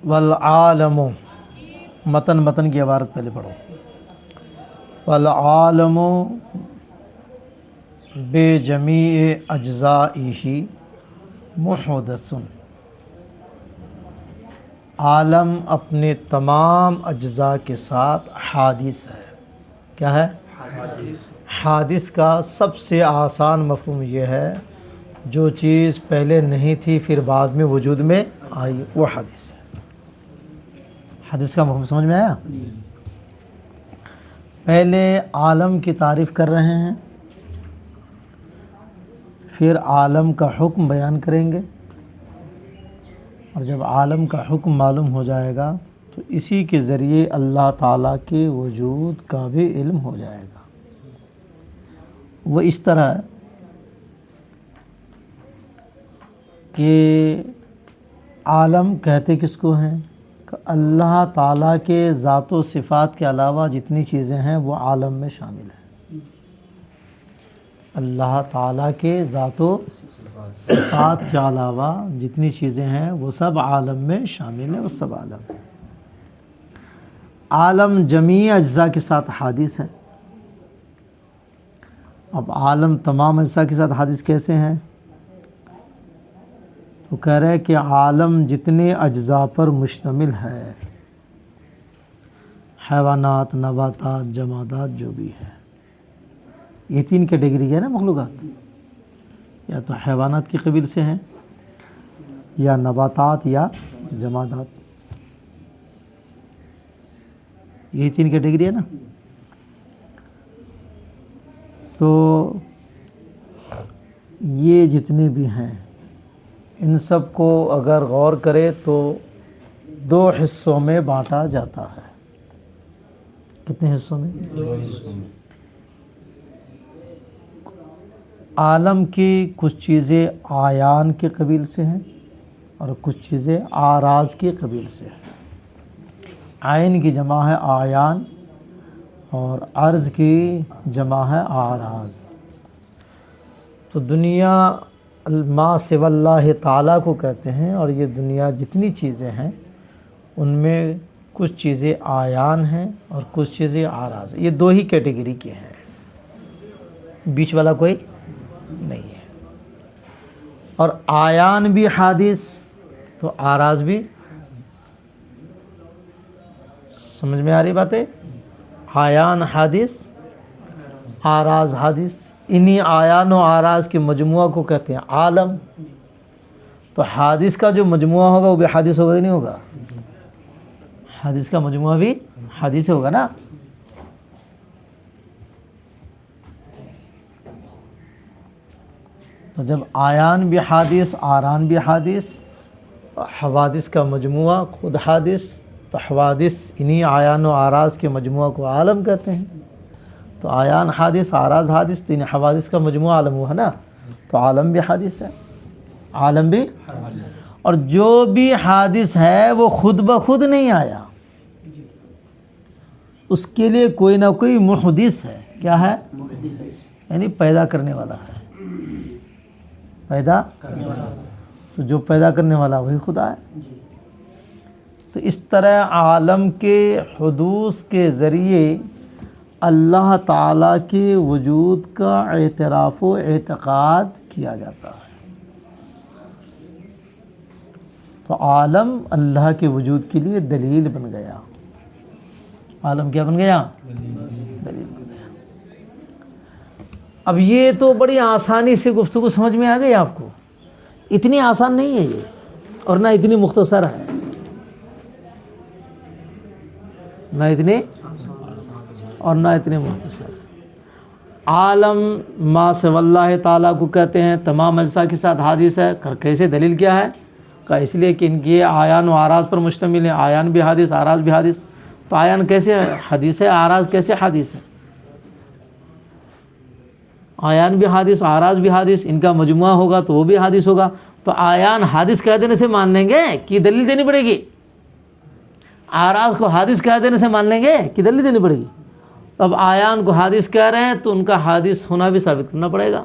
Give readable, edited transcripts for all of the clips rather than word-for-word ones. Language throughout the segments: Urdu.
والعالم، متن کی عبارت پہلے پڑھو. والعالم بجمیع اجزائہ محدث، عالم اپنے تمام اجزاء کے ساتھ حادث ہے. کیا ہے؟ حادث کا سب سے آسان مفہوم یہ ہے جو چیز پہلے نہیں تھی پھر بعد میں وجود میں آئی، وہ حادث ہے. حادث کا مفہوم سمجھ میں آیا؟ پہلے عالم کی تعریف کر رہے ہیں، پھر عالم کا حکم بیان کریں گے، اور جب عالم کا حکم معلوم ہو جائے گا تو اسی کے ذریعے اللہ تعالیٰ کے وجود کا بھی علم ہو جائے گا. وہ اس طرح کہ عالم کہتے کس کو ہیں کہ اللہ تعالیٰ کے ذات و صفات کے علاوہ جتنی چیزیں ہیں وہ عالم میں شامل ہیں. اللہ تعالیٰ کے ذات و صفات کے علاوہ جتنی چیزیں ہیں وہ سب عالم میں شامل ہیں، وہ سب عالم ہیں. عالم جمیع اجزاء کے ساتھ حادث ہے. اب عالم تمام اجزاء کے ساتھ حادث کیسے ہیں؟ تو کہہ رہے کہ عالم جتنے اجزاء پر مشتمل ہے، حیوانات، نباتات، جمادات جو بھی ہے، یہ تین کیٹیگری ہے نا مخلوقات، یا تو حیوانات کی قبیل سے ہیں، یا نباتات، یا جمادات. یہی تین کیٹیگری ہے نا. تو یہ جتنے بھی ہیں ان سب کو اگر غور کرے تو دو حصوں میں بانٹا جاتا ہے. کتنے حصوں میں؟ دو حصوں میں. عالم کی کچھ چیزیں آیان کے قبیل سے ہیں اور کچھ چیزیں آراز کے قبیل سے ہیں. عین کی جمع ہے آیان اور عرض کی جمع ہے آراز. تو دنیا ما سوی اللہ تعالیٰ کو کہتے ہیں، اور یہ دنیا جتنی چیزیں ہیں ان میں کچھ چیزیں آیان ہیں اور کچھ چیزیں آراز ہیں. یہ دو ہی کیٹیگری کے ہیں، بیچ والا کوئی نہیں ہے. اور آیان بھی حادث تو آراز بھی. سمجھ میں آ رہی باتیں؟ آیان حادث، آراز حادث. انہی آیان و آراز کے مجموعہ کو کہتے ہیں عالم. تو حادث کا جو مجموعہ ہوگا وہ بھی حادث ہوگا کہ نہیں ہوگا؟ حادث کا مجموعہ بھی حادث ہوگا نا. تو جب آیان بھی حادث، آران بھی حادث، حوادث کا مجموعہ خود حادث، تو حوادث انہی آیان و آراز کے مجموعہ کو عالم کہتے ہیں. تو آیان حادث، آراز حادث، تو انہیں حوادث کا مجموعہ عالم ہوا نا. تو عالم بھی حادث ہے، عالم بھی. اور جو بھی حادث ہے وہ خود بخود نہیں آیا، اس کے لیے کوئی نہ کوئی محدث ہے. کیا ہے؟ یعنی پیدا کرنے والا ہے. پیدا کرنے والا. تو جو پیدا کرنے والا وہی خدا ہے. تو اس طرح عالم کے حدوث کے ذریعے اللہ تعالیٰ کے وجود کا اعتراف و اعتقاد کیا جاتا ہے. تو عالم اللہ کے وجود کے لیے دلیل بن گیا. عالم کیا بن گیا؟ دلیل بن گیا. اب یہ تو بڑی آسانی سے گفتگو سمجھ میں آ گئی آپ کو. اتنی آسان نہیں ہے یہ، اور نہ اتنی مختصر ہے، نہ اتنی اور نہ اتنے مختصر. عالم ما سوی اللہ تعالیٰ کو کہتے ہیں تمام اجزاء کے ساتھ حادث ہے. کیسے؟ دلیل کیا ہے؟ کہ اس لیے کہ ان کی آیان و آراز پر مشتمل ہے. آیان بھی حادث، آراز بھی حادث. تو آیان کیسے حدیث ہے، آراز کیسے حادث ہے؟ آیان بھی حادث، آراز بھی حادث، ان کا مجموعہ ہوگا تو وہ بھی حادث ہوگا. تو آیان حادث کہہ دینے سے مان لیں گے کہ دلیل دینی پڑے گی؟ آراز کو حادث کہہ دینے سے مان لیں گے کہ دلیل دینی پڑے گی؟ اب آیان کو حادث کہہ رہے ہیں تو ان کا حادث ہونا بھی ثابت کرنا پڑے گا.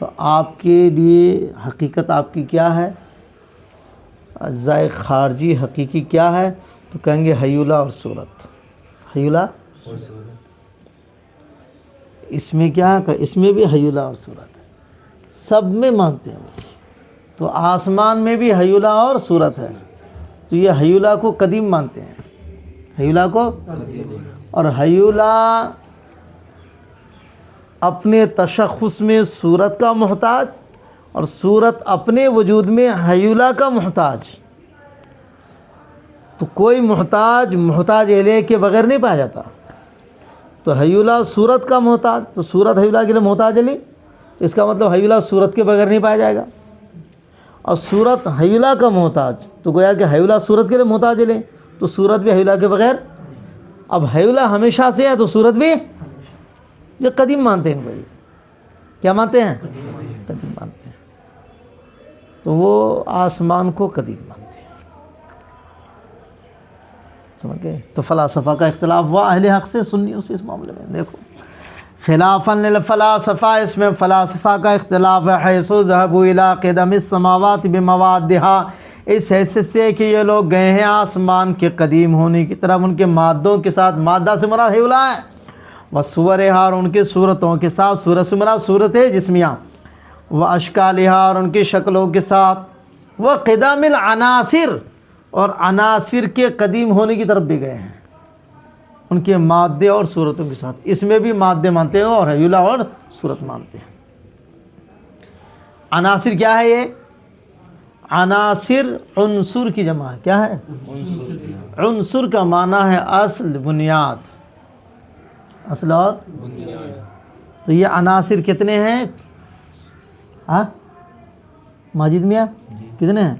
تو آپ کے لیے حقیقت آپ کی کیا ہے؟ اجزائے خارجی حقیقی کیا ہے؟ تو کہیں گے حیولہ اور صورت. حیولہ اور صورت. اس میں کیا ہے؟ اس میں بھی حیولہ اور صورت ہے. سب میں مانتے ہیں. تو آسمان میں بھی حیولہ اور صورت ہے. تو یہ حیولہ کو قدیم مانتے ہیں. حیولہ کو اور حیولہ اپنے تشخص میں صورت کا محتاج اور صورت اپنے وجود میں حیولہ کا محتاج. تو کوئی محتاج الیہ کے بغیر نہیں پایا جاتا. تو حیولہ صورت کا محتاج، تو صورت حیولہ کے لیے محتاج علی، تو اس کا مطلب حیولہ صورت کے بغیر نہیں پایا جائے گا. اور صورت حیولہ کا محتاج، تو گویا کہ حیولہ صورت کے لیے محتاج علی، تو صورت بھی حیولہ کے بغیر. اب حیولہ ہمیشہ سے ہے تو صورت بھی جو قدیم مانتے ہیں. بھائی کیا مانتے ہیں؟ قدیم مانتے ہیں. تو وہ آسمان کو قدیم مانتے ہیں. سمجھ گئے؟ تو فلاسفہ کا اختلاف ہوا اہل حق سے سنیوں سے اس معاملے میں. دیکھو خلافاً للفلاسفہ، اس میں فلاسفہ کا اختلاف ہے. حیث ذهبوا الى قدم السماوات بموادها، اس حیثیت سے کہ یہ لوگ گئے ہیں آسمان کے قدیم ہونے کی طرف ان کے مادوں کے ساتھ. مادہ سے مراد حیولہ ہے. وصورها، اور ان کی صورتوں کے ساتھ. صورت سے مراد صورت ہے جسمیہ. واشکالها، اور ان کی شکلوں کے ساتھ. وقدم العناصر، اور عناصر کے قدیم ہونے کی طرف بھی گئے ہیں ان کے مادے اور صورتوں کے ساتھ. اس میں بھی مادے مانتے ہیں اور حیولہ اور صورت مانتے ہیں. عناصر کیا ہے؟ یہ عناصر عنصر کی جمع ہے. کیا ہے؟ عنصر کا معنی ہے اصل، بنیاد. اصل اور بنیاد. تو یہ عناصر کتنے ہیں؟ ماجد میاں کتنے ہیں؟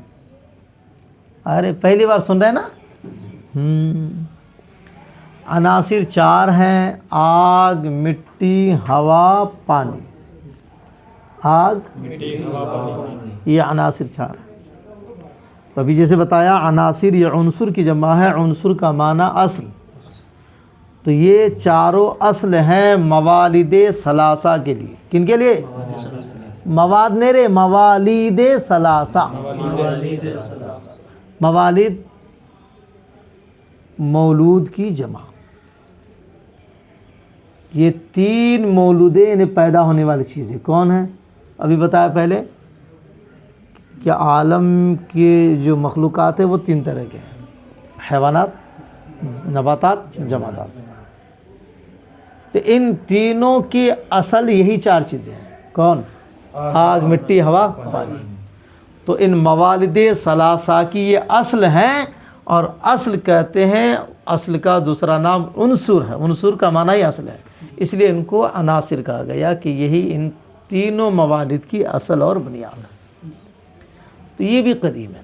ارے پہلی بار سن رہے ہیں نا. عناصر 4 ہیں: آگ، مٹی، ہوا، پانی. آگ، مٹی، ہوا، پانی، یہ عناصر 4 ہیں. تو ابھی جیسے بتایا عناصر یہ عنصر کی جمع ہے. عنصر کا معنی اصل. تو یہ چاروں اصل ہیں موالد ثلاثہ کے لیے. کن کے لیے؟ مواد میرے موالد ثلاثہ. موالد مولود کی جمع. یہ 3 مولودیں پیدا ہونے والی چیزیں کون ہیں؟ ابھی بتایا پہلے کہ عالم کے جو مخلوقات ہیں وہ 3 طرح کے ہیں: حیوانات، نباتات، جمادات. تو ان تینوں کی اصل یہی 4 چیزیں ہیں. کون؟ آگ، مٹی، ہوا، پانی. تو ان موالد ثلاثہ کی یہ اصل ہیں. اور اصل کہتے ہیں، اصل کا دوسرا نام عنصر ہے. عنصر کا معنی ہی اصل ہے، اس لیے ان کو عناصر کہا گیا کہ یہی ان تینوں موالد کی اصل اور بنیاد ہے. تو یہ بھی قدیم ہے.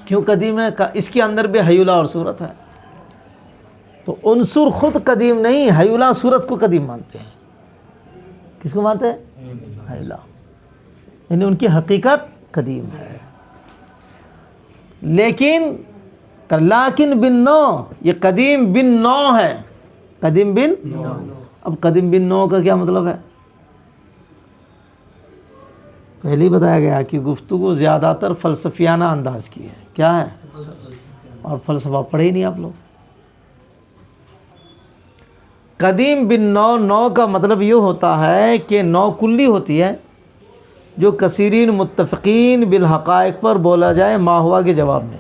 کیوں قدیم ہے؟ اس کے اندر بھی حیولہ اور صورت ہے. تو عنصر خود قدیم نہیں، حیولہ صورت کو قدیم مانتے ہیں. کس کو مانتے ہیں؟ حیولہ. یعنی ان کی حقیقت قدیم ہے. لیکن بن نو، یہ قدیم بن نو ہے. قدیم بن نو. اب قدیم بن نو کا کیا مطلب ہے؟ پہلے ہی بتایا گیا کہ گفتگو زیادہ تر فلسفیانہ انداز کی ہے. کیا ہے؟ اور فلسفہ پڑھے ہی نہیں آپ لوگ. قدیم بن نو، نو کا مطلب یہ ہوتا ہے کہ نو کلی ہوتی ہے جو کثیرین متفقین بالحقائق پر بولا جائے ما ہوا کے جواب میں.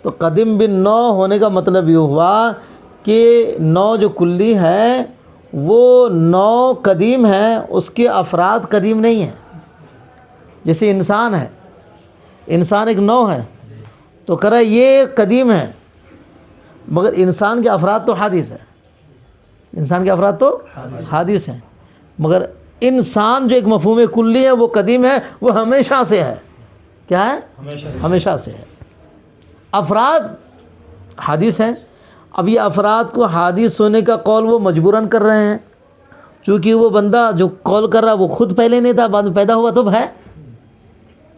تو قدیم بن نو ہونے کا مطلب یہ ہوا کہ نو جو کلی ہے وہ نو قدیم ہے، اس کے افراد قدیم نہیں ہیں. جیسے انسان ہے، انسان ایک نو ہے تو کرا یہ قدیم ہے، مگر انسان کے افراد تو حادث ہے. انسان کے افراد تو حادث ہیں، مگر انسان جو ایک مفہوم کلی ہے وہ قدیم ہے، وہ ہمیشہ سے ہے. کیا ہے؟ ہمیشہ سے ہے. افراد حادث ہیں. اب یہ افراد کو حادث ہونے کا قول وہ مجبوراً کر رہے ہیں، چونکہ وہ بندہ جو قول کر رہا وہ خود پہلے نہیں تھا، بعد میں پیدا ہوا تو ہے.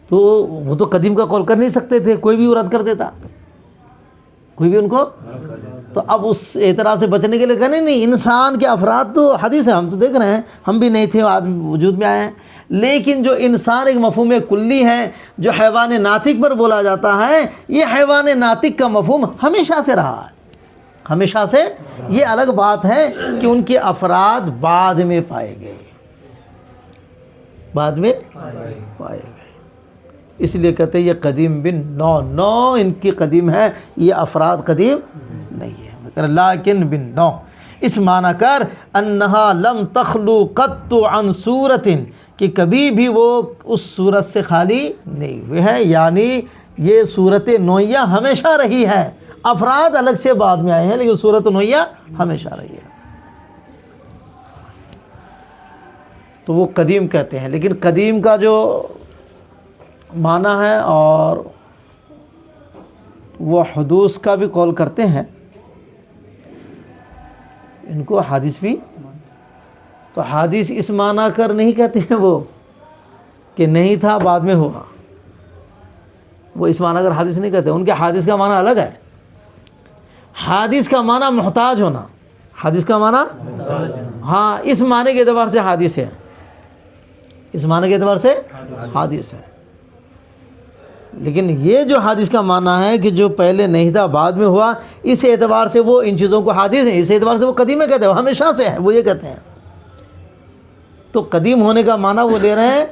تو وہ تو قدیم کا قول کر نہیں سکتے تھے، کوئی بھی وہ رد کر دیتا، کوئی بھی ان کو. تو اب اس اعتراض سے بچنے کے لیے کہنے نہیں، انسان کے افراد تو حدیث ہے، ہم تو دیکھ رہے ہیں، ہم بھی نہیں تھے، آدمی وجود میں آئے ہیں. لیکن جو انسان ایک مفہوم کلی ہے جو حیوان ناطق پر بولا جاتا ہے، یہ حیوان ناطق کا مفہوم ہمیشہ سے رہا ہے، ہمیشہ سے۔ یہ الگ بات ہے کہ ان کے افراد بعد میں پائے گئے، بعد میں پائے گئے، اس لیے کہتے ہیں یہ قدیم بن نو، نو ان کی قدیم ہے، یہ افراد قدیم نہیں ہے، لیکن بن نو۔ اس معنی کر انہا لم تخلو قط عن صورت، کہ کبھی بھی وہ اس صورت سے خالی نہیں ہوئے ہیں، یعنی یہ صورت نوعیہ ہمیشہ رہی ہے، افراد الگ سے بعد میں آئے ہیں لیکن صورت نوعیہ ہمیشہ رہی ہے، تو وہ قدیم کہتے ہیں۔ لیکن قدیم کا جو معنی ہے اور وہ حدوث کا بھی قول کرتے ہیں، ان کو حادث بھی، تو حادث اس معنی کر نہیں کہتے ہیں وہ کہ نہیں تھا بعد میں ہوا، وہ اس معنی کر حادث نہیں کہتے، ان کے حادث کا معنی الگ ہے۔ حادث کا معنی محتاج ہونا، حادث کا معنی ہاں اس معنی کے اعتبار سے حادث ہے، اس معنی کے اعتبار سے حادث ہے، لیکن یہ جو حادث کا معنی ہے کہ جو پہلے نہیں تھا بعد میں ہوا، اس اعتبار سے وہ ان چیزوں کو حادث ہیں، اس اعتبار سے وہ قدیم کہتے ہیں، وہ ہمیشہ سے ہے، وہ یہ کہتے ہیں۔ تو قدیم ہونے کا معنی وہ لے رہے ہیں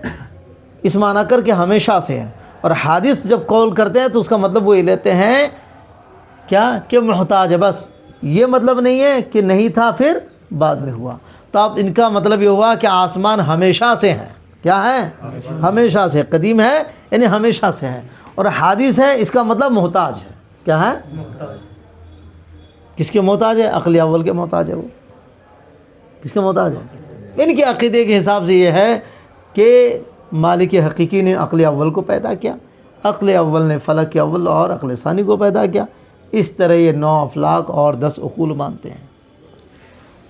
اس معنی کر کے ہمیشہ سے ہے، اور حادث جب قول کرتے ہیں تو اس کا مطلب وہ یہ لیتے ہیں کیا کہ محتاج ہے، بس یہ مطلب نہیں ہے کہ نہیں تھا پھر بعد میں ہوا۔ تو اب ان کا مطلب یہ ہوا کہ آسمان ہمیشہ سے ہے، کیا ہے؟ ہمیشہ سے، قدیم ہے یعنی ہمیشہ سے ہے، اور حادث ہے اس کا مطلب محتاج ہے، کیا ہے؟ کس کے محتاج ہے؟ عقل اول کے محتاج ہے، وہ کس کے محتاج ہے؟ ان کے عقیدے کے حساب سے یہ ہے کہ مالک حقیقی نے عقل اول کو پیدا کیا، عقل اول نے فلک اول اور عقل ثانی کو پیدا کیا، اس طرح یہ 9 افلاک اور 10 عقول مانتے ہیں،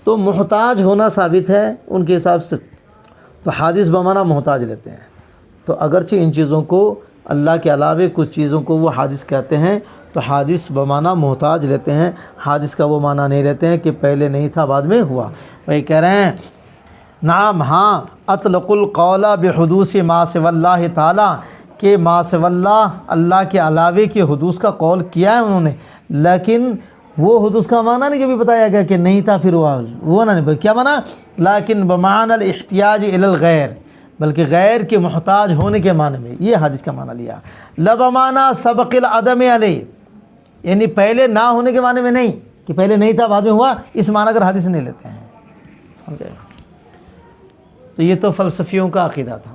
تو محتاج ہونا ثابت ہے ان کے حساب سے، تو حادث بمعنی محتاج لیتے ہیں۔ تو اگرچہ ان چیزوں کو اللہ کے علاوہ کچھ چیزوں کو وہ حادث کہتے ہیں، تو حادث بمعنی محتاج لیتے ہیں، حادث کا وہ معنی نہیں لیتے ہیں کہ پہلے نہیں تھا بعد میں ہوا۔ وہی کہہ رہے ہیں نعم ہاں اطلق القول بحدوث ما سوى اللہ تعالیٰ، کہ ما سوى اللہ، اللہ کے علاوہ کے حدوث کا قول کیا ہے انہوں نے، لیکن وہ حدوث کا معنی نہیں کبھی بتایا گیا کہ نہیں تھا پھر ہوا، وہ نہیں، کیا معنی؟ لیکن بمعنی الاحتیاج الی الغیر، بلکہ غیر کے محتاج ہونے کے معنی میں یہ حدیث کا معنی لیا۔ لبمعنی سبق العدم علیہ، یعنی پہلے نہ ہونے کے معنی میں نہیں کہ پہلے نہیں تھا بعد میں ہوا، اس معنی اگر حدیث نہیں لیتے ہیں، سمجھے؟ تو یہ تو فلسفیوں کا عقیدہ تھا،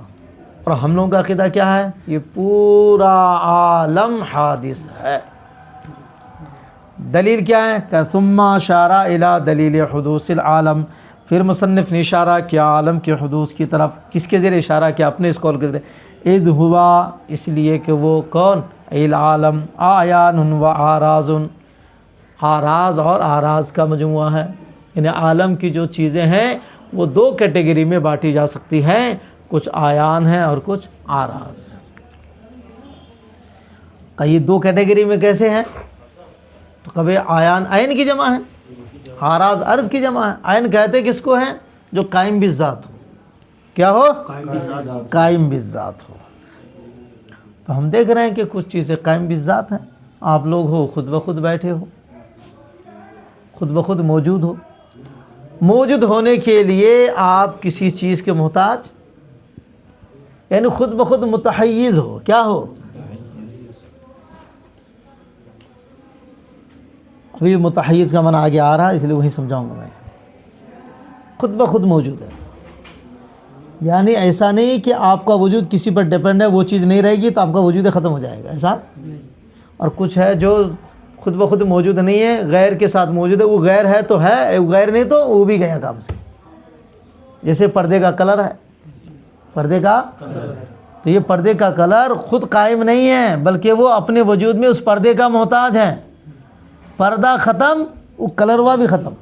اور ہم لوگوں کا عقیدہ کیا ہے؟ یہ پورا عالم حادث ہے۔ دلیل کیا ہے؟ کہ ثم اشار الی دلیل حدوث العالم، پھر مصنف نے اشارہ کیا عالم کے حدوث کی طرف، کس کے ذریعے اشارہ کیا؟ اپنے اس قول کے ذریعے، اذ ہوا، اس لیے کہ وہ کون؟ العالم اعیان و اعراض، اعراض اور اعراض کا مجموعہ ہے، یعنی عالم کی جو چیزیں ہیں وہ 2 کیٹیگری میں بانٹی جا سکتی ہیں، کچھ آیان ہیں اور کچھ آراز ہیں۔ یہ 2 کیٹیگری میں کیسے ہیں؟ تو کبھی آیان عین کی جمع ہے، آراز عرض کی جمع ہے۔ عین کہتے کس کو ہیں؟ جو قائم بالذات ہو، کیا ہو؟ قائم بالذات ہو۔ تو ہم دیکھ رہے ہیں کہ کچھ چیزیں قائم بالذات ہیں، آپ لوگ ہو خود بخود بیٹھے ہو، خود بخود موجود ہو، موجود ہونے کے لیے آپ کسی چیز کے محتاج، یعنی خود بخود متحیز ہو، کیا ہو؟ ابھی متحیز کا معنی آگے آ رہا ہے اس لیے وہی سمجھاؤں گا میں، خود بخود موجود ہے، یعنی ایسا نہیں کہ آپ کا وجود کسی پر ڈیپینڈ ہے، وہ چیز نہیں رہے گی تو آپ کا وجود ختم ہو جائے گا، ایسا۔ اور کچھ ہے جو خود بخود موجود نہیں ہے، غیر کے ساتھ موجود ہے، وہ غیر ہے تو ہے، غیر نہیں تو وہ بھی گیا کام سے، جیسے پردے کا کلر ہے، پردے کا، تو یہ پردے کا کلر خود قائم نہیں ہے بلکہ وہ اپنے وجود میں اس پردے کا محتاج ہے، پردہ ختم وہ کلر ہوا بھی ختم،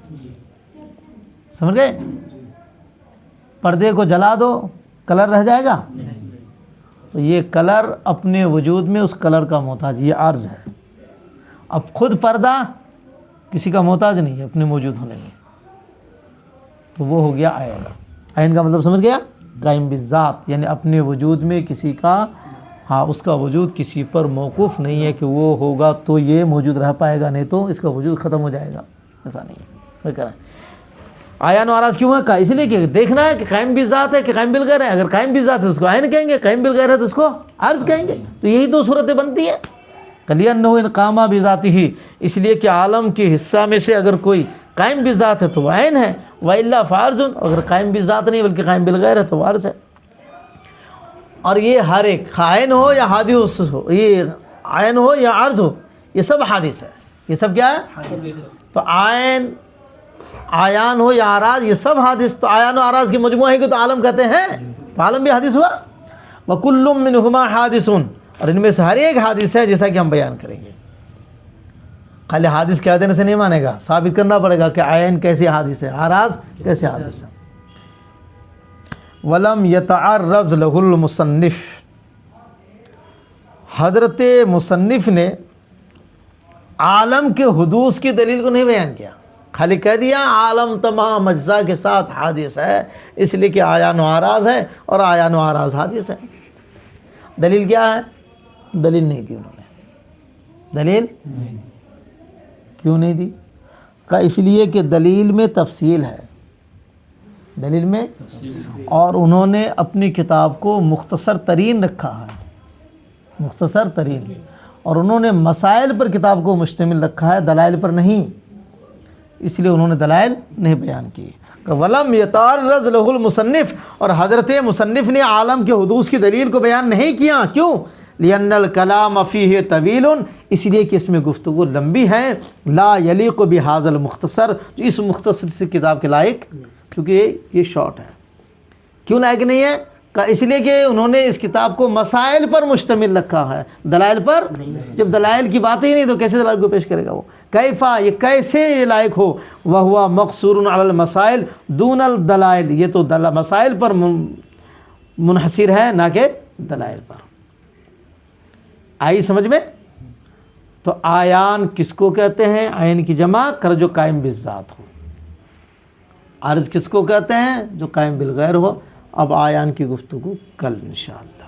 سمجھ گئے؟ پردے کو جلا دو کلر رہ جائے گا؟ تو یہ کلر اپنے وجود میں اس کلر کا محتاج، یہ عرض ہے۔ اب خود پردہ کسی کا محتاج نہیں ہے اپنے موجود ہونے میں، تو وہ ہو گیا عین۔ عین کا مطلب سمجھ گیا؟ قائم بالذات یعنی اپنے وجود میں کسی کا اس کا وجود کسی پر موقوف نہیں ہے کہ وہ ہوگا تو یہ موجود رہ پائے گا، نہیں تو اس کا وجود ختم ہو جائے گا، ایسا نہیں ہے۔ وہ کہہ رہا ہے آیان و آراز کیوں ہے؟ کہا اس لیے کہ دیکھنا ہے کہ قائم بالذات ہے کہ قائم بالغیر ہے۔ اگر قائم بالذات ہے تو اس کو عین کہیں گے، قائم بالغیر ہے تو اس کو عرض کہیں گے، تو یہی دو صورتیں بنتی ہیں۔ کَلِأَنَّهُ إِنْ قَامَ بِذَاتِهِ، اس لیے کہ عالم کے حصہ میں سے اگر کوئی قائم بالذات ہے تو وہ عین ہے، وَإِلَّا فَعَرْضٌ، اگر قائم بالذات نہیں بلکہ قائم بالغیر ہے تو وہ عرض ہے۔ اور یہ ہر ایک عین ہو یا حادث ہو، یہ عین ہو یا عرض ہو، یہ سب حادث ہے۔ یہ سب کیا ہے؟ تو آیان ہو یا آراز، یہ سب حادث، تو آیان و آراز کی مجموعہ ہے کہ تو عالم کہتے ہیں، تو عالم بھی حادث ہوا۔ وَكُلٌّ مِّنْهُمَا حَادِثٌ، اور ان میں سے ہر ایک حادث ہے، جیسا کہ ہم بیان کریں گے۔ خالی حادث کہہ دینے سے نہیں مانے گا، ثابت کرنا پڑے گا کہ عین کیسے حادث ہے، آراز کیسے حادث ہے۔ وَلَمْ يَتَعَرَّضْ لَهُ الْمُصَنِّفُ، حضرت مصنف نے عالم کے حدوث کی دلیل کو نہیں بیان کیا، خالی کہہ دیا عالم تمام اجزاء کے ساتھ حادث ہے، اس لیے کہ آیان و آراز ہے اور آیان و آراز حادث ہے۔ دلیل کیا ہے؟ دلیل نہیں دی انہوں نے۔ دلیل کیوں نہیں دی؟ کہا اس لیے کہ دلیل میں تفصیل ہے، دلیل میں، اور انہوں نے اپنی کتاب کو مختصر ترین رکھا ہے، مختصر ترین، اور انہوں نے مسائل پر کتاب کو مشتمل رکھا ہے، دلائل پر نہیں، اس لیے انہوں نے دلائل نہیں بیان کی۔ وَلَمْ يَتَعَرَّضْ لَهُ الْمُصَنِّفُ، اور حضرت مصنف نے عالم کے حدوث کی دلیل کو بیان نہیں کیا، کیوں؟ لِأَنَّ الْكَلَامَ فِيهِ طَوِيلٌ، اس لیے کہ اس میں گفتگو لمبی ہے، لَا يَلِيقُ بِهَذَا الْمُخْتَصَرِ، جو اس مختصر سی کتاب کے لائق، کیونکہ یہ شارٹ ہے۔ کیوں لائق نہیں ہے؟ کہ اس لیے کہ انہوں نے اس کتاب کو مسائل پر مشتمل رکھا ہے، دلائل پر، جب دلائل کی بات ہی نہیں تو کیسے دلائل کو پیش کرے گا وہ؟ کیفا، یہ کیسے یہ لائق ہو، وَهُوَ مَقْصُورٌ عَلَى الْمَسَائِلِ دُونَ الدَّلَائِلِ، یہ تو مسائل پر منحصر ہے نہ کہ دلائل پر۔ آئی سمجھ میں؟ تو آیان کس کو کہتے ہیں؟ عین کی جمع کر جو قائم بالذات ہو۔ عرض کس کو کہتے ہیں؟ جو قائم بالغیر ہو۔ اب آیان کی گفتگو کل انشاءاللہ۔